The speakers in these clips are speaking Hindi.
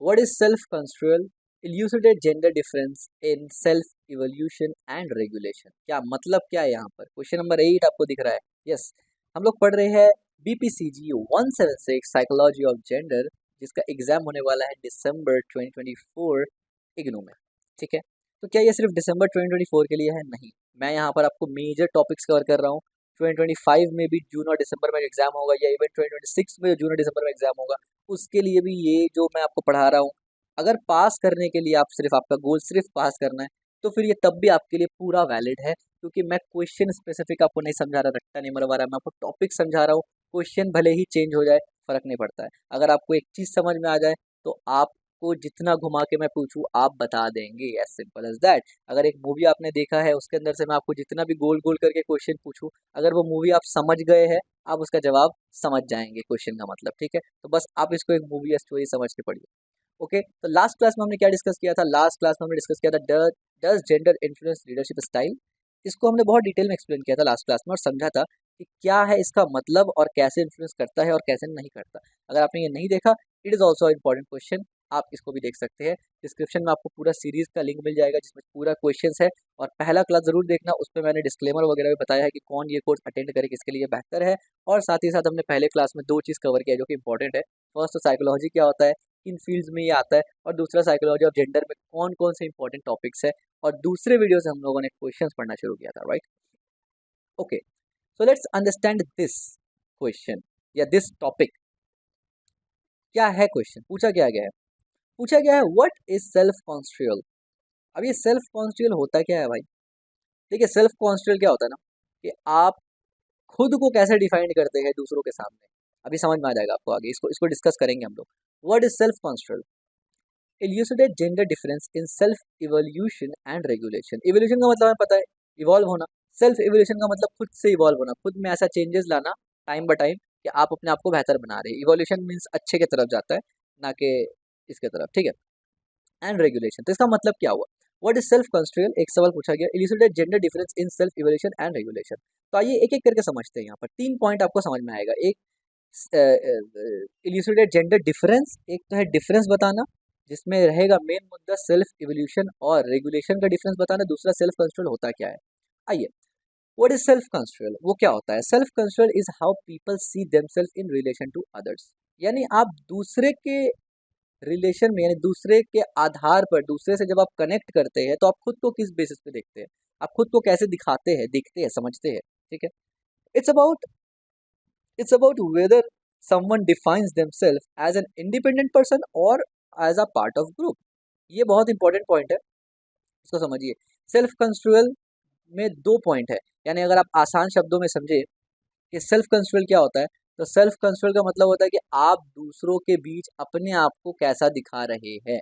What is self construal, elucidate gender difference in self evolution and regulation. क्या मतलब क्या है यहाँ पर? क्वेश्चन नंबर 8 आपको दिख रहा है। यस, हम लोग पढ़ रहे हैं BPCG 176 साइकोलॉजी ऑफ जेंडर, जिसका एग्जाम होने वाला है दिसंबर 2024 इग्नू में। ठीक है, तो क्या ये सिर्फ दिसंबर 2024 के लिए है? नहीं, मैं यहाँ पर आपको मेजर टॉपिक्स कवर कर रहा हूँ। 2025 में भी जून और दिसंबर में एग्जाम होगा, या इवन 2026 में जून और दिसंबर में एग्जाम होगा, उसके लिए भी ये जो मैं आपको पढ़ा रहा हूँ, अगर पास करने के लिए आप सिर्फ, आपका गोल सिर्फ पास करना है, तो फिर ये तब भी आपके लिए पूरा वैलिड है, क्योंकि मैं क्वेश्चन स्पेसिफिक आपको नहीं समझा रहा, रट्टा नहीं मरवा रहा, मैं आपको टॉपिक समझा रहा हूँ। क्वेश्चन भले ही चेंज हो जाए, फर्क नहीं पड़ता है। अगर आपको एक चीज़ समझ में आ जाए तो आपको जितना घुमा के मैं पूछूं आप बता देंगे, एज सिंपल एज दैट। अगर एक मूवी आपने देखा है, उसके अंदर से मैं आपको जितना भी गोल गोल करके क्वेश्चन पूछूं, अगर वो मूवी आप समझ गए हैं, आप उसका जवाब समझ जाएंगे क्वेश्चन का मतलब। ठीक है, तो बस आप इसको एक मूवी या स्टोरी समझ के पढ़िए। ओके, तो लास्ट क्लास में हमने क्या डिस्कस किया था? लास्ट क्लास में हमने डिस्कस किया था does gender influence leadership style. इसको हमने बहुत डिटेल में एक्सप्लेन किया था लास्ट क्लास में, और समझा था कि क्या है इसका मतलब और कैसे इन्फ्लुएंस करता है और कैसे नहीं करता। अगर आपने ये नहीं देखा, it is also important question, आप इसको भी देख सकते हैं। डिस्क्रिप्शन में आपको पूरा सीरीज का लिंक मिल जाएगा, जिसमें पूरा क्वेश्चंस है, और पहला क्लास जरूर देखना, उस पर मैंने डिस्क्लेमर वगैरह भी बताया है कि कौन ये कोर्स अटेंड करे किसके लिए बेहतर है। और साथ ही साथ हमने पहले क्लास में दो चीज़ कवर किया जो कि इंपॉर्टेंट है। फर्स्ट, साइकोलॉजी क्या होता है, किन फील्ड्स में ये आता है, और दूसरा साइकोलॉजी ऑफ जेंडर में कौन कौन से इंपॉर्टेंट टॉपिक्स है। और दूसरे वीडियो से हम लोगों ने क्वेश्चंस पढ़ना शुरू किया था, right? Okay, so let's understand this question या दिस टॉपिक। क्या है क्वेश्चन? पूछा क्या गया है? पूछा गया है व्हाट इज सेल्फ कॉन्स्ट्रियल। अब ये सेल्फ कॉन्स्ट्रियल होता क्या है भाई? देखिए, सेल्फ कॉन्स्ट्रियल क्या होता है ना, कि आप खुद को कैसे डिफाइन करते हैं दूसरों के सामने। अभी समझ में आ जाएगा आपको, आगे इसको इसको डिस्कस करेंगे हम लोग। What is self construal, elucidate gender difference in self evolution and regulation. Evolution का मतलब हमें पता है, इवॉल्व होना। सेल्फ इवोल्यूशन का मतलब खुद से इवॉल्व होना, खुद में ऐसा चेंजेस लाना टाइम बाय टाइम कि आप अपने आप को बेहतर बना रहे हैं। इवोल्यूशन मीन्स अच्छे की तरफ जाता है, ना कि इसके तरफ। ठीक है, एंड रेगुलेशन, तो इसका मतलब क्या हुआ? व्हाट इज सेल्फ कंस्ट्रेल, एक सवाल पूछा गया, इल्यूसिडेट gender difference in self evolution and regulation. तो आइए एक एक करके समझते हैं। यहाँ पर 3 पॉइंट आपको समझ में आएगा। एक, इल्यूसिडेट जेंडर डिफरेंस, एक तो है डिफरेंस बताना, जिसमें रहेगा मेन मुद्दा सेल्फ इवोल्यूशन और रेगुलेशन का डिफरेंस बताना। दूसरा, सेल्फ कंट्रोल होता क्या है। आइए, व्हाट इज सेल्फ कंट्रोल, वो क्या होता है? Self control is how people see themselves in relation to others. यानी आप दूसरे के रिलेशन में, यानी दूसरे के आधार पर, दूसरे से जब आप कनेक्ट करते हैं, तो आप खुद को किस बेसिस पे देखते हैं, आप खुद को कैसे दिखाते हैं, दिखते हैं, समझते हैं। ठीक है, it's about it's about whether someone defines themselves as an independent person or as a part of group। ये बहुत इंपॉर्टेंट पॉइंट है, इसको समझिए। सेल्फ कंस्ट्रक्चुअल में 2 पॉइंट है, यानी अगर आप आसान शब्दों में समझे कि सेल्फ कंस्ट्रक्चुअल क्या होता है, तो सेल्फ कंस्ट्रक्चुअल का मतलब होता है कि आप दूसरों के बीच अपने आप को कैसा दिखा रहे हैं।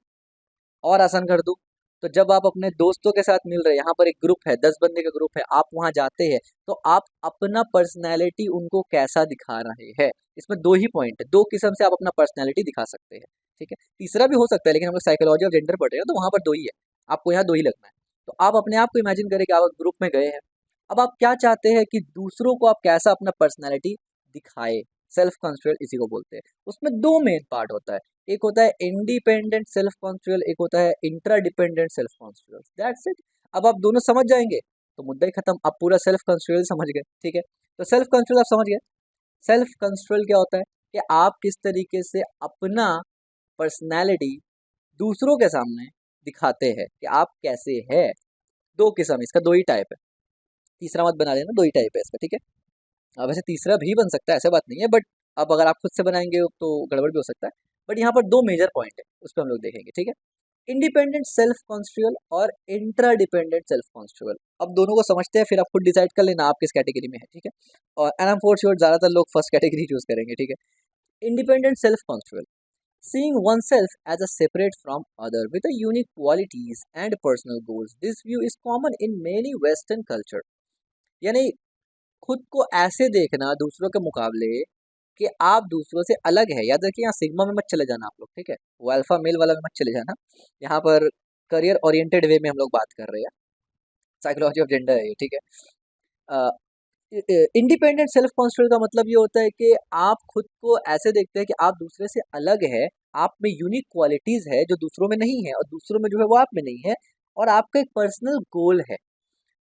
और आसान कर दूं, तो जब आप अपने दोस्तों के साथ मिल रहे हैं, यहाँ पर एक ग्रुप है, 10 बंदे का ग्रुप है, आप वहाँ जाते हैं, तो आप अपना पर्सनैलिटी उनको कैसा दिखा रहे हैं। इसमें 2 ही पॉइंट है, 2 किस्म से आप अपना पर्सनैलिटी दिखा सकते हैं। ठीक है, तीसरा भी हो सकता है, लेकिन हम लोग साइकोलॉजी ऑफ जेंडर पढ़ रहे हैं, तो वहाँ पर 2 ही है, आपको यहाँ 2 ही लगना है। तो आप अपने आप को इमेजिन करें कि आप ग्रुप में गए हैं, अब आप क्या चाहते हैं कि दूसरों को आप कैसा अपना पर्सनैलिटी दिखाए। सेल्फ कॉन्स्ट्रक्चुअल इसी को बोलते हैं। उसमें 2 मेन पार्ट होता है, एक होता है इंडिपेंडेंट सेल्फ कॉन्स्ट्रक्चुअल, एक होता है intra dependent self construal. That's it. अब आप दोनों समझ जाएंगे तो मुद्दा ही खत्म, आप पूरा सेल्फ कॉन्स्ट्रक्चुअल समझ गए। ठीक है, तो सेल्फ कॉन्स्ट्रक्चुअल आप समझ गए। सेल्फ कॉन्स्ट्रक्चुअल क्या होता है कि आप किस तरीके से अपना पर्सनैलिटी दूसरों के सामने दिखाते हैं कि आप कैसे हैं। 2 किस्म, इसका 2 ही टाइप है, तीसरा मत बना लेना, 2 ही टाइप है इसका। ठीक है, अब वैसे तीसरा भी बन सकता है, ऐसा बात नहीं है, बट अब अगर आप खुद से बनाएंगे तो गड़बड़ भी हो सकता है। बट यहाँ पर 2 मेजर पॉइंट है, उस पर हम लोग देखेंगे। ठीक है, इंडिपेंडेंट सेल्फ कॉन्स्ट्रक्चुअल और इंट्रा डिपेंडेंट सेल्फ कॉन्स्ट्रक्चुअल। अब दोनों को समझते हैं, फिर आप खुद डिसाइड कर लेना आप किस कैटेगरी में है। ठीक है, और and I am for sure ज़्यादातर लोग फर्स्ट कैटेगरी चूज करेंगे। ठीक है, independent self construal, seeing oneself as a separate from other with a unique qualities and personal goals. This view is common in many western culture। यानी खुद को ऐसे देखना दूसरों के मुकाबले कि आप दूसरों से अलग है। याद रखिए, यहाँ सिग्मा में मत चले जाना आप लोग। ठीक है, वो अल्फा मेल वाला में मत चले जाना। यहाँ पर करियर ओरिएंटेड वे में हम लोग बात कर रहे हैं, साइकोलॉजी ऑफ जेंडर है ये। ठीक है, इंडिपेंडेंट सेल्फ कॉन्स्ट्रक्ट का मतलब ये होता है कि आप खुद को ऐसे देखते हैं कि आप दूसरे से अलग है, आप में यूनिक क्वालिटीज है जो दूसरों में नहीं है और दूसरों में जो है वो आप में नहीं है, और आपका एक पर्सनल गोल है।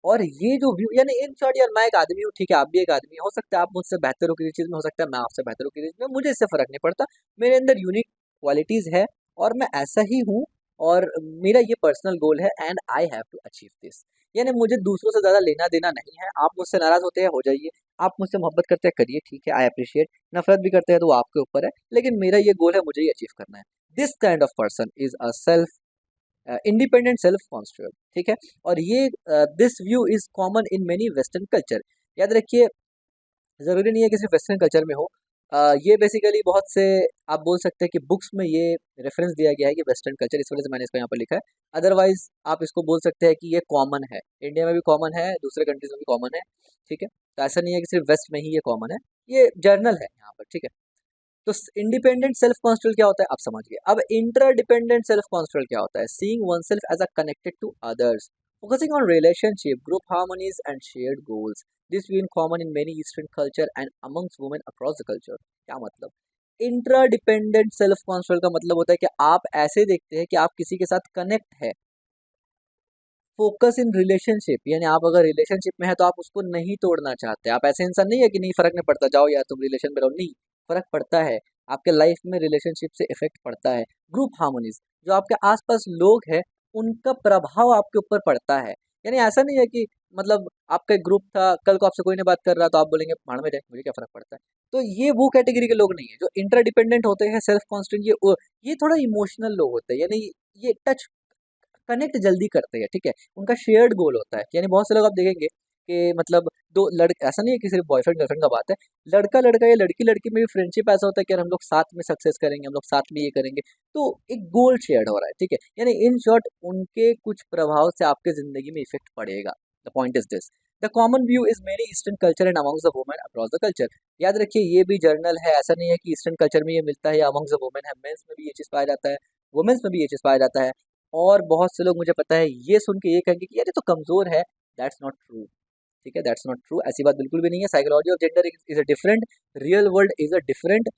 और ये जो व्यू, यानी इन शॉर्ट यार, मैं एक आदमी हूँ, ठीक है, आप भी एक आदमी हो सकता है, आप मुझसे बेहतर हो किसी चीज़ में, हो सकता है मैं आपसे बेहतर हूँ किसी चीज़ में, मुझे इससे फ़र्क नहीं पड़ता। मेरे अंदर यूनिक क्वालिटीज़ है और मैं ऐसा ही हूँ, और मेरा ये पर्सनल गोल है and I have to achieve this. यानी मुझे दूसरों से ज़्यादा लेना देना नहीं है। आप मुझसे नाराज़ होते हैं, हो जाइए। आप मुझसे मोहब्बत करते हैं, करिए, ठीक है, आई अप्रिशिएट। नफरत भी करते हैं तो वो आपके ऊपर है, लेकिन मेरा ये गोल है, मुझे ये अचीव करना है। This kind of person is a self independent self construct, ठीक है। और ये this view is common in many western culture. याद रखिए, ज़रूरी नहीं है कि सिर्फ वेस्टर्न कल्चर में हो। ये बेसिकली बहुत से, आप बोल सकते हैं कि बुक्स में ये रेफरेंस दिया गया है कि वेस्टर्न कल्चर, इस वजह से मैंने इसको यहाँ पर लिखा है। अदरवाइज आप इसको बोल सकते हैं कि ये कॉमन है, इंडिया में भी कॉमन है, दूसरे कंट्रीज में भी कॉमन है, ठीक है। तो ऐसा नहीं है कि सिर्फ वेस्ट में ही ये कॉमन है, ये जर्नल है यहाँ पर, ठीक है। तो इंडिपेंडेंट सेल्फ कॉन्स्ट्रक्ट क्या होता है, आप समझ गए। अब इंट्रा डिपेंडेंट सेल्फ कॉन्स्ट्रक्ट क्या होता है? Seeing oneself as a connected to others, focusing on relationship, group harmonies and shared goals. This we in common in many eastern culture and amongst women across the culture. क्या मतलब? इंट्रा डिपेंडेंट सेल्फ कॉन्स्ट्रक्ट का मतलब होता है कि आप ऐसे देखते हैं कि आप किसी के साथ कनेक्ट है। फोकस इन रिलेशनशिप, यानी आप अगर रिलेशनशिप में है तो आप उसको नहीं तोड़ना चाहते। आप ऐसे इंसान नहीं है कि नहीं, फर्क नहीं पड़ता, जाओ यार तुम रिलेशन में रहो, नहीं, फर्क पड़ता है। आपके लाइफ में रिलेशनशिप से इफेक्ट पड़ता है। ग्रुप हार्मोनीज, जो आपके आसपास लोग हैं उनका प्रभाव आपके ऊपर पड़ता है। यानी ऐसा नहीं है कि मतलब आपका एक ग्रुप था, कल को आपसे कोई नहीं बात कर रहा तो आप बोलेंगे भाड़ में जाए, मुझे क्या फर्क पड़ता है। तो ये वो कैटेगरी के लोग नहीं है जो इंटर डिपेंडेंट होते हैं, सेल्फ कॉन्स्टेंट। ये थोड़ा इमोशनल लोग होते हैं, यानी ये टच कनेक्ट जल्दी करते हैं, ठीक है। उनका शेयर्ड गोल होता है। यानी बहुत से लोग आप देखेंगे कि मतलब दो लड़के, ऐसा नहीं है कि सिर्फ बॉयफ्रेंड गर्लफ्रेंड का बात है, लड़का लड़का या लड़की लड़की में भी फ्रेंडशिप ऐसा होता है कि यार हम लोग साथ में सक्सेस करेंगे, हम लोग साथ में ये करेंगे। तो एक गोल शेयर्ड हो रहा है, ठीक है। यानी इन शॉर्ट उनके कुछ प्रभाव से आपके जिंदगी में इफेक्ट पड़ेगा। The point is this, the common view is many eastern culture and amongst the women across the culture. याद रखिए, ये भी जर्नल है, ऐसा नहीं है कि ईस्टर्न कल्चर में ये मिलता है या अमंग्स द वुमेन है। मेंस में भी ये चीज़ पाया जाता है, वुमेन्स में भी ये चीज़ पाया जाता है। और बहुत से लोग, मुझे पता है, ये सुन के ये कहेंगे कि यार ये तो कमज़ोर है। दैट्स नॉट ट्रू, ठीक है, दैट्स नॉट ट्रू। ऐसी बात बिल्कुल भी नहीं है। Psychology of gender is a different, real world is a different.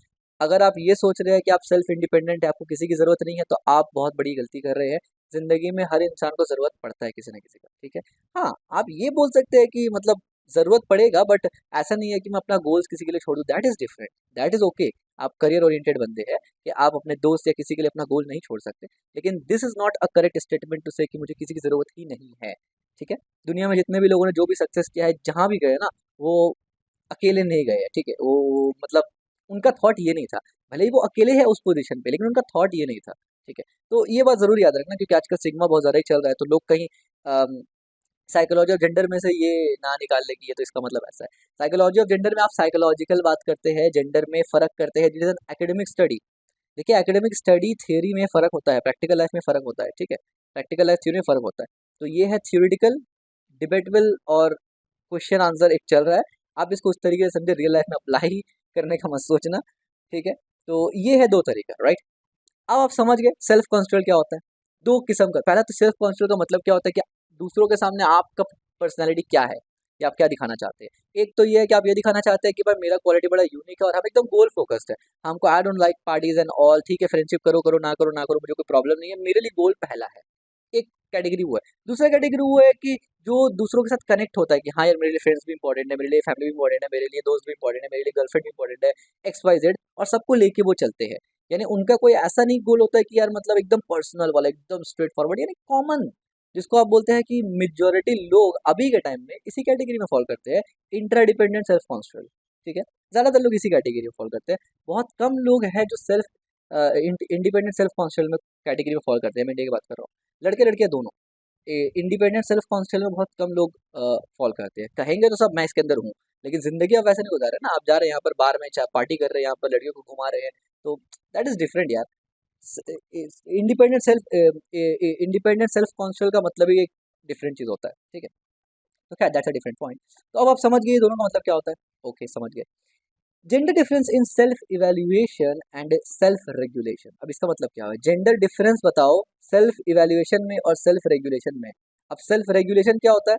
अगर आप ये सोच रहे हैं कि आप सेल्फ इंडिपेंडेंट है, आपको किसी की ज़रूरत नहीं है, तो आप बहुत बड़ी गलती कर रहे हैं। ज़िंदगी में हर इंसान को ज़रूरत पड़ता है किसी न किसी का, ठीक है। हाँ, आप ये बोल सकते हैं कि मतलब ज़रूरत पड़ेगा, बट ऐसा नहीं है कि मैं अपना गोल्स किसी के लिए छोड़ दूँ। That is different, that is okay. आप करियर ओरिएंटेड बंदे हैं कि आप अपने दोस्त या किसी के लिए अपना गोल नहीं छोड़ सकते। लेकिन this is not a correct statement to say कि मुझे किसी की ज़रूरत ही नहीं है, ठीक है। दुनिया में जितने भी लोगों ने जो भी सक्सेस किया है, जहाँ भी गए ना, वो अकेले नहीं गए हैं, ठीक है। वो मतलब उनका थॉट ये नहीं था, भले ही वो अकेले है उस पोजीशन पे, लेकिन उनका थॉट ये नहीं था, ठीक है। तो ये बात ज़रूर याद रखना, क्योंकि आजकल सिग्मा बहुत ज़्यादा ही चल रहा है, तो लोग कहीं साइकोलॉजी ऑफ जेंडर में से ये ना निकाल ले कि ये तो इसका मतलब ऐसा है। साइकोलॉजी ऑफ जेंडर में आप साइकोलॉजिकल बात करते हैं, जेंडर में फ़र्क करते हैं, जिस एकेडमिक स्टडी। देखिए, एकेडमिक स्टडी थ्योरी में फ़र्क होता है, प्रैक्टिकल लाइफ में फ़र्क होता है, ठीक है। प्रैक्टिकल लाइफ थ्योरी में फ़र्क होता है। तो ये है थ्योरेटिकल, डिबेटेबल और क्वेश्चन आंसर एक चल रहा है। आप इसको उस तरीके से समझे, रियल लाइफ में अप्लाई करने का मत सोचना, ठीक है। तो ये है दो तरीका, राइट। अब आप समझ गए सेल्फ कॉन्स्ट्रक्ट क्या होता है। दो किस्म का, पहला तो सेल्फ कॉन्स्ट्रक्ट का मतलब क्या होता है कि दूसरों के सामने आपका पर्सनैलिटी क्या है, या आप क्या दिखाना चाहते हैं। एक तो ये है कि आप ये दिखाना चाहते हैं कि भाई मेरा क्वालिटी बड़ा यूनिक है और हम एकदम गोल फोकस्ड है। हमको I don't like parties and all, ठीक है, फ्रेंडशिप करो करो, ना करो ना करो, मुझे कोई प्रॉब्लम नहीं है, मेरे लिए गोल पहला है। एक कैटेगरी वो है। दूसरा कैटेगरी वो है कि जो दूसरों के साथ कनेक्ट होता है कि हाँ यार, मेरे लिए फ्रेंड्स भी इंपॉर्टेंट है, मेरे लिए फैमिली भी इंपॉर्टेंट है, मेरे लिए दोस्त भी इंपॉर्टेंट है, मेरे लिए गर्लफ्रेंड भी इंपॉर्टेंट है, एक्स वाई जेड, और सबको लेके वो चलते हैं। यानी उनका कोई ऐसा नहीं गोल होता है कि यार मतलब एकदम पर्सनल वाला, एकदम स्ट्रेट फॉरवर्ड, यानी कॉमन, जिसको आप बोलते हैं कि मेजोरिटी लोग अभी के टाइम में इसी कैटेगरी में फॉलो करते हैं, इंट्रा डिपेंडेंट सेल्फ कॉन्स्ट्रक्ट, ठीक है। ज़्यादातर लोग इसी कैटेगरी में फॉलो करते हैं। बहुत कम लोग हैं जो सेल्फ इंडिपेंडेंट सेल्फ कॉन्स्ट्रक्ट में कैटेगरी में फॉलो करते हैं। मैं इंडिया की बात कर रहा हूँ, लड़के लड़कियाँ दोनों। इंडिपेंडेंट सेल्फ कॉन्स्टेंट में बहुत कम लोग फॉल करते हैं। कहेंगे तो सब मैं इसके अंदर हूँ, लेकिन ज़िंदगी आप वैसे नहीं गुजार रहे ना। आप जा रहे हैं यहाँ पर बार में, पार्टी कर रहे हैं यहाँ पर, लड़कियों को घुमा रहे हैं, तो दैट इज़ डिफरेंट यार। इंडिपेंडेंट सेल्फ कॉन्स्टेंट का मतलब ही एक डिफरेंट चीज़ होता है, ठीक है। तो क्या, दैट्स अ डिफरेंट पॉइंट। तो अब आप समझ गए ये दोनों का मतलब क्या होता है। ओके, समझ गए। Gender difference in self evaluation and self regulation. अब इसका मतलब क्या है, जेंडर डिफरेंस बताओ सेल्फ इवैल्यूएशन में और सेल्फ रेगुलेशन में। अब सेल्फ रेगुलेशन क्या होता है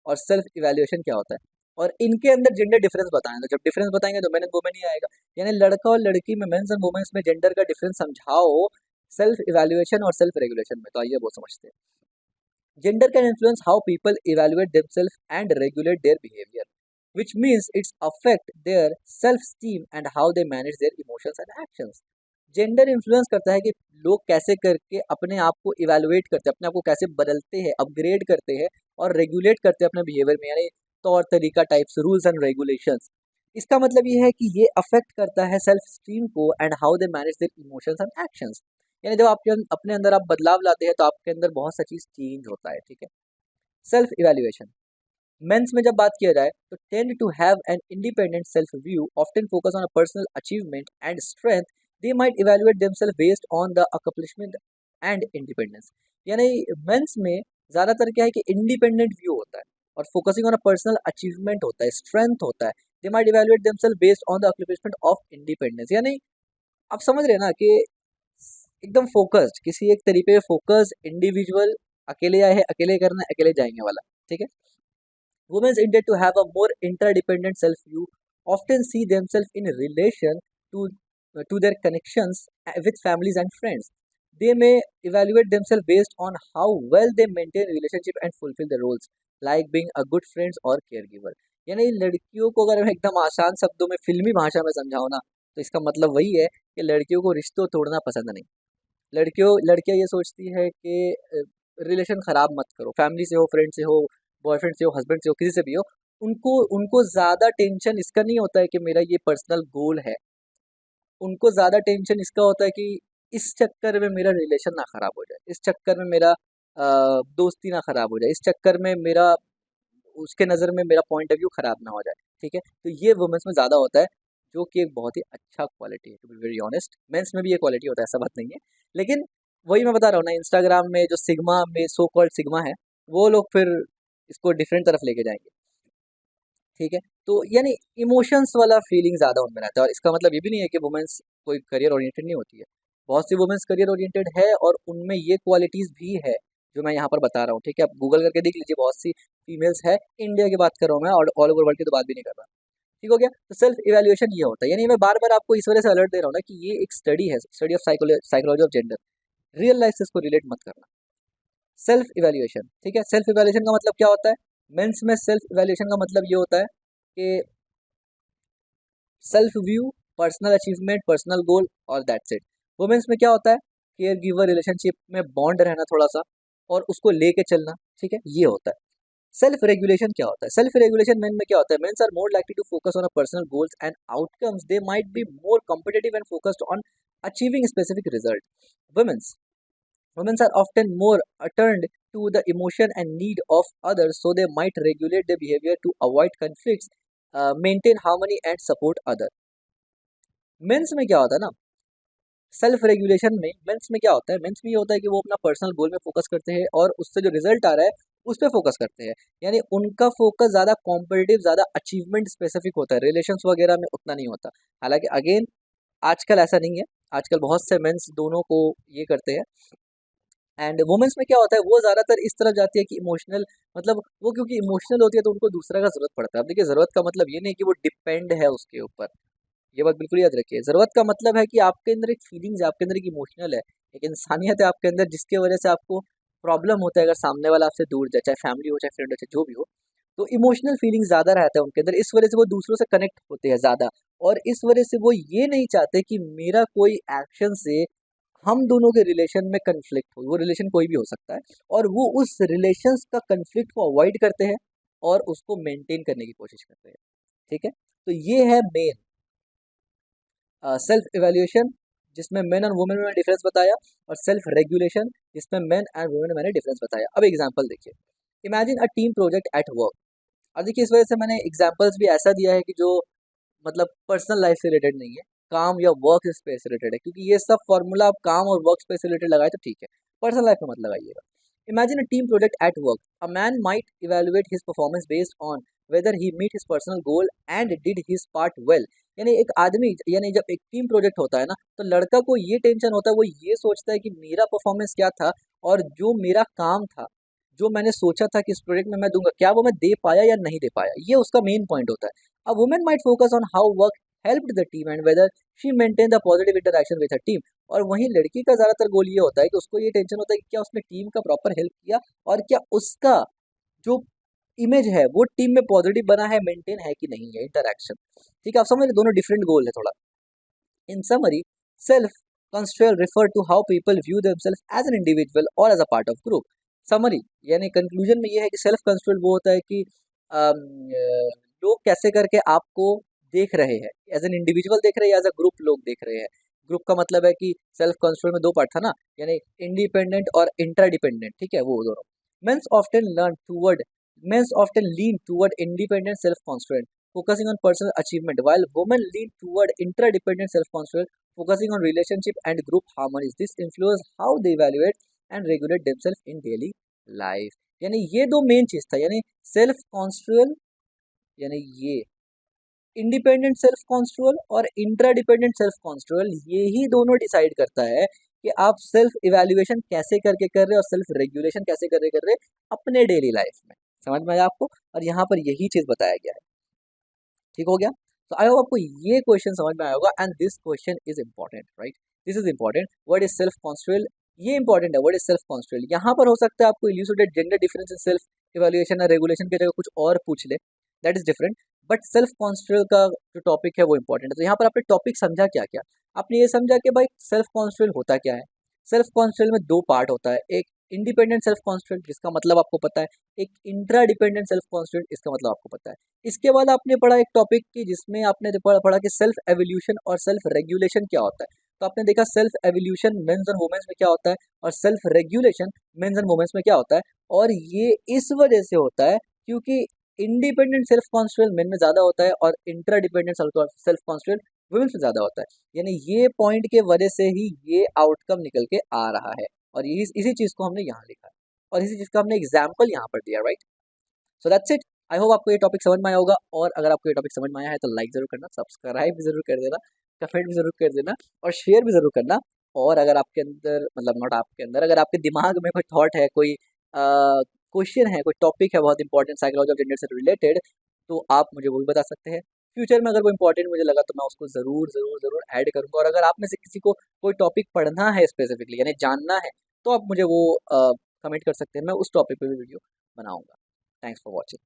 और सेल्फ इवैल्यूएशन क्या होता है, और इनके अंदर जेंडर डिफरेंस बताएं, तो जब डिफरेंस बताएंगे तो मेन एंड वुमेन ही आएगा, यानी लड़का और लड़की में, मेंस एंड वुमेन्स में जेंडर का डिफरेंस समझाओ सेल्फ इवैल्यूएशन और सेल्फ रेगुलेशन में। तो आइए वो समझते हैं। Gender can influence how people evaluate themselves and regulate their behavior, which means it's affect their self-esteem and how they manage their emotions and actions. Gender influence करता है कि लोग कैसे करके अपने आप को इवेलुएट करते हैं, अपने आप को कैसे बदलते हैं, अपग्रेड करते हैं और रेगुलेट करते हैं अपने बिहेवियर में, यानी तौर तरीका, टाइप्स, रूल्स एंड रेगुलेशंस। इसका मतलब ये है कि ये अफेक्ट करता है सेल्फ स्टीम को and how they manage their emotions and actions. यानी जब आपके अपने अंदर आप बदलाव लाते हैं तो आपके अंदर बहुत सा चीज़ चेंज होता है, ठीक है। सेल्फ इवेल्युएशन, मेंस में जब बात किया जाए तो tend to have an independent self view, often focus on a personal achievement and strength, they might evaluate themselves based on the accomplishment and independence. यानी मेंस में ज़्यादातर क्या है कि इंडिपेंडेंट व्यू होता है और focusing on a personal achievement होता है, स्ट्रेंथ होता है। They might evaluate themselves based on the accomplishment of independence, यानी आप समझ रहे हैं ना कि एकदम फोकस्ड, किसी एक तरीके पे फोकस्ड इंडिविजुअल, अकेले आए हैं, अकेले करना है, अकेले जाएंगे वाला, ठीक है। Womens intend to have a more interdependent self view, often see themselves in relation to to their connections with families and friends. They may evaluate themselves based on how well they maintain relationship and fulfill the roles, like being a good friends or caregiver. यानी लड़कियों को अगर मैं एकदम आसान शब्दों में फिल्मी भाषा में समझाऊँ ना, तो इसका मतलब वही है कि लड़कियों को रिश्तों तोड़ना पसंद नहीं। लड़कियां ये सोचती है कि रिलेशन ख़राब मत करो, फैमिली से हो, फ्रेंड से हो, बॉयफ्रेंड से हो, हस्बैंड से हो, किसी से भी हो, उनको उनको ज़्यादा टेंशन इसका नहीं होता है कि मेरा ये पर्सनल गोल है। उनको ज़्यादा टेंशन इसका होता है कि इस चक्कर में मेरा रिलेशन ना ख़राब हो जाए, इस चक्कर में मेरा दोस्ती ना ख़राब हो जाए, इस चक्कर में मेरा, उसके नज़र में मेरा पॉइंट ऑफ व्यू ख़राब ना हो जाए, ठीक है। तो ये वुमेन्स में ज़्यादा होता है, जो कि एक बहुत ही अच्छा क्वालिटी है, to be very honest. Mens में भी ये क्वालिटी होता है, ऐसा बात नहीं है, लेकिन वही मैं बता रहा हूँ ना, इंस्टाग्राम में जो सिग्मा में सो कॉल्ड सिग्मा है, वो लोग फिर इसको डिफरेंट तरफ लेके जाएंगे, ठीक है। तो यानी इमोशंस वाला फीलिंग ज़्यादा उनमें रहता है, और इसका मतलब ये भी नहीं है कि वुमेन्स कोई करियर ओरिएंटेड नहीं होती है। बहुत सी वुमेन्स करियर ओरिएंटेड है और उनमें ये क्वालिटीज़ भी है जो मैं यहाँ पर बता रहा हूँ, ठीक है। आप गूगल करके देख लीजिए, बहुत सी फीमेल्स है, इंडिया की बात कर रहा हूँ मैं, और ऑल ओवर वर्ल्ड की तो बात भी नहीं कर रहा, ठीक हो गया। तो सेल्फ इवैल्यूएशन ये होता है, यानी मैं बार बार आपको इस वजह से अलर्ट दे रहा हूँ ना कि ये एक स्टडी है, study of psychology of gender, real life से इसको रिलेट मत करना। सेल्फ इवैल्यूएशन, ठीक है। सेल्फ इवैल्यूएशन का मतलब क्या होता है? मेंस में सेल्फ इवैल्यूएशन का मतलब ये होता है कि self view, personal achievement, personal goal, और दैट्स इट। वुमेन्स में क्या होता है? केयर गिवर रिलेशनशिप में बॉन्ड रहना थोड़ा सा, और उसको लेके चलना, ठीक है, ये होता है। सेल्फ रेगुलेशन क्या होता है? सेल्फ रेगुलेशन मेन में क्या होता है? Mens are more likely to focus on a personal goals and outcomes, they might be more competitive and focused on achieving specific result. Womens Women are often more attuned to the emotion and need of others, so they might regulate their behavior to avoid conflicts, maintain harmony, and support others. Mens में क्या होता है ना, सेल्फ रेगुलेशन में मेंस में क्या होता है? मेंस में ये होता है कि वो अपना पर्सनल गोल में फोकस करते हैं और उससे जो रिजल्ट आ रहा है उस पर फोकस करते हैं, यानी उनका फोकस ज़्यादा कॉम्पिटिटिव, ज़्यादा अचीवमेंट स्पेसिफिक होता है, रिलेशंस वगैरह में उतना नहीं होता। हालांकि अगेन आजकल ऐसा नहीं है, आजकल बहुत से मेंस दोनों को ये करते हैं। एंड वुमेन्स में क्या होता है? वो ज़्यादातर इस तरफ जाती है कि इमोशनल, मतलब वो क्योंकि इमोशनल होती है तो उनको दूसरा का ज़रूरत पड़ता है। अब देखिए, ज़रूरत का मतलब ये नहीं कि वो डिपेंड है उसके ऊपर, ये बात बिल्कुल याद रखिए। ज़रूरत का मतलब है कि आपके अंदर एक फीलिंग्स है, आपके अंदर एक इमोशनल है, एक इंसानियत है आपके अंदर, जिसके वजह से आपको प्रॉब्लम होता है अगर सामने वाला आपसे दूर जाए, चाहे फैमिली हो, चाहे फ्रेंड हो, चाहे जो भी हो। तो इमोशनल फीलिंग ज़्यादा रहता है उनके अंदर, इस वजह से वो दूसरों से कनेक्ट होते हैं ज़्यादा, और इस वजह से वो ये नहीं चाहते कि मेरा कोई एक्शन से हम दोनों के रिलेशन में कन्फ्लिक्ट हो। वो रिलेशन कोई भी हो सकता है, और वो उस रिलेशंस का कन्फ्लिक्ट को अवॉइड करते हैं और उसको मेंटेन करने की कोशिश करते हैं, ठीक है। तो ये है मेन सेल्फ इवैल्यूएशन, जिसमें मेन और वुमेन में डिफरेंस बताया, और सेल्फ रेगुलेशन जिसमें मेन एंड वुमेन में मैंने डिफरेंस बताया। अब एग्जांपल देखिए, imagine a team project at work. अब देखिए, इस वजह से मैंने एग्जांपल्स भी ऐसा दिया है कि जो मतलब पर्सनल लाइफ से रिलेटेड नहीं है, काम या वर्क स्पेस से रिलेटेड है, क्योंकि ये सब फॉर्मूला आप काम और वर्क स्पेस से रिलेटेड लगाए तो ठीक है, पर्सनल लाइफ में मत लगाइएगा। Imagine a team project at work, a man might evaluate his performance based on whether he meet his personal goal and did his part well. यानी एक आदमी, यानी जब एक टीम प्रोजेक्ट होता है ना, तो लड़का को ये टेंशन होता है, वो ये सोचता है कि मेरा परफॉर्मेंस क्या था और जो मेरा काम था जो मैंने सोचा था कि इस प्रोजेक्ट में मैं दूंगा, क्या वो मैं दे पाया या नहीं दे पाया, ये उसका मेन पॉइंट होता है। A women might focus on how work helped the team and whether she maintain the positive interaction with her team. और वहीं लड़की का ज़्यादातर गोल ये होता है कि उसको ये टेंशन होता है कि क्या उसने टीम का प्रॉपर हेल्प किया, और क्या उसका जो इमेज है वो टीम में पॉजिटिव बना है, मेंटेन है कि नहीं है इंटरेक्शन। ठीक है, आप समझ रहे, दोनों डिफरेंट गोल है थोड़ा। In summary, self-control refer to how people view themselves as an individual or as a part of group. Summary यानी कंक्लूजन में ये है कि सेल्फ कंट्रोल वो होता है कि लोग कैसे करके आपको देख रहे हैं, एज एन इंडिविजुअल देख रहे हैं, एज अ ग्रुप लोग देख रहे हैं। ग्रुप का मतलब है कि सेल्फ कंट्रोल में दो पार्ट था ना, यानी इंडिपेंडेंट और इंटरडिपेंडेंट, ठीक है, वो दोनों। Mens often learn toward mens often lean toward independent self control focusing on personal achievement, while women lean toward interdependent self-control, focusing on relationship and group harmonies. This influences how they evaluate and regulate themselves in daily life. यानी ये दो मेन चीज था, यानी सेल्फ कंट्रोल, यानी ये इंडिपेंडेंट सेल्फ कंट्रोल और इंट्राडिपेंडेंट सेल्फ कंट्रोल, ये ही दोनों डिसाइड करता है कि आप सेल्फ इवेल्युएशन कैसे करके कर रहे हो और सेल्फ रेगुलेशन कैसे कर रहे अपने डेली लाइफ में। समझ में आया आपको? और यहाँ पर यही चीज बताया गया है। ठीक हो गया? तो आई होप आपको ये क्वेश्चन समझ में आया होगा, and this question is important, right? This is important. What is self control, ये इंपॉर्टेंट है। व्हाट इज सेल्फ कंट्रोल, यहाँ पर हो सकता है आपको इल्यूसिडेट gender difference in self evaluation और रेगुलेशन की जगह कुछ और पूछ ले, that is different. But self control का जो टॉपिक है वो इंपॉर्टेंट है। तो यहाँ पर आपने टॉपिक समझा क्या क्या? आपने ये समझा कि भाई सेल्फ कंट्रोल होता क्या है। सेल्फ कंट्रोल में दो पार्ट होता है, एक इंडिपेंडेंट सेल्फ कंट्रोल जिसका मतलब आपको पता है, एक इंट्रा डिपेंडेंट सेल्फ कंट्रोल इसका मतलब आपको पता है। इसके बाद आपने पढ़ा एक टॉपिक की जिसमें आपने पढ़ा कि सेल्फ एवोल्यूशन और सेल्फ रेगुलेशन क्या होता है। तो आपने देखा सेल्फ एवोल्यूशन मेंस और वुमेन्स में क्या होता है, और self regulation mens and womens में क्या होता है। और ये इस वजह से होता है क्योंकि इंडिपेंडेंट सेल्फ कंट्रोल मेन में ज़्यादा होता है और intra dependent self control womens में ज़्यादा होता है। यानी ये पॉइंट के वजह से ही ये आउटकम निकल के आ रहा है, और यही इसी चीज़ को हमने यहाँ लिखा है और इसी चीज़ का हमने एग्जाम्पल यहाँ पर दिया, right? So that's it. I hope आपको ये टॉपिक समझ में आया होगा, और अगर आपको ये टॉपिक समझ में आया है तो लाइक ज़रूर करना, सब्सक्राइब भी ज़रूर कर देना, कमेंट भी ज़रूर कर देना, और शेयर भी ज़रूर करना। और अगर आपके अंदर, मतलब नॉट आपके अंदर, अगर आपके दिमाग में कोई थॉट है, कोई क्वेश्चन है, कोई टॉपिक है बहुत इंपॉर्टेंट साइकोलॉजी ऑफ जेंडर से रिलेटेड, तो आप मुझे वो भी बता सकते हैं। फ्यूचर में अगर वो इंपॉर्टेंट मुझे लगा तो मैं उसको ज़रूर ज़रूर ज़रूर ऐड करूँगा। और अगर आप में से किसी को कोई टॉपिक पढ़ना है स्पेसिफिकली, यानी जानना है, तो आप मुझे वो कमेंट कर सकते हैं, मैं उस टॉपिक पे भी वीडियो बनाऊँगा। Thanks for watching.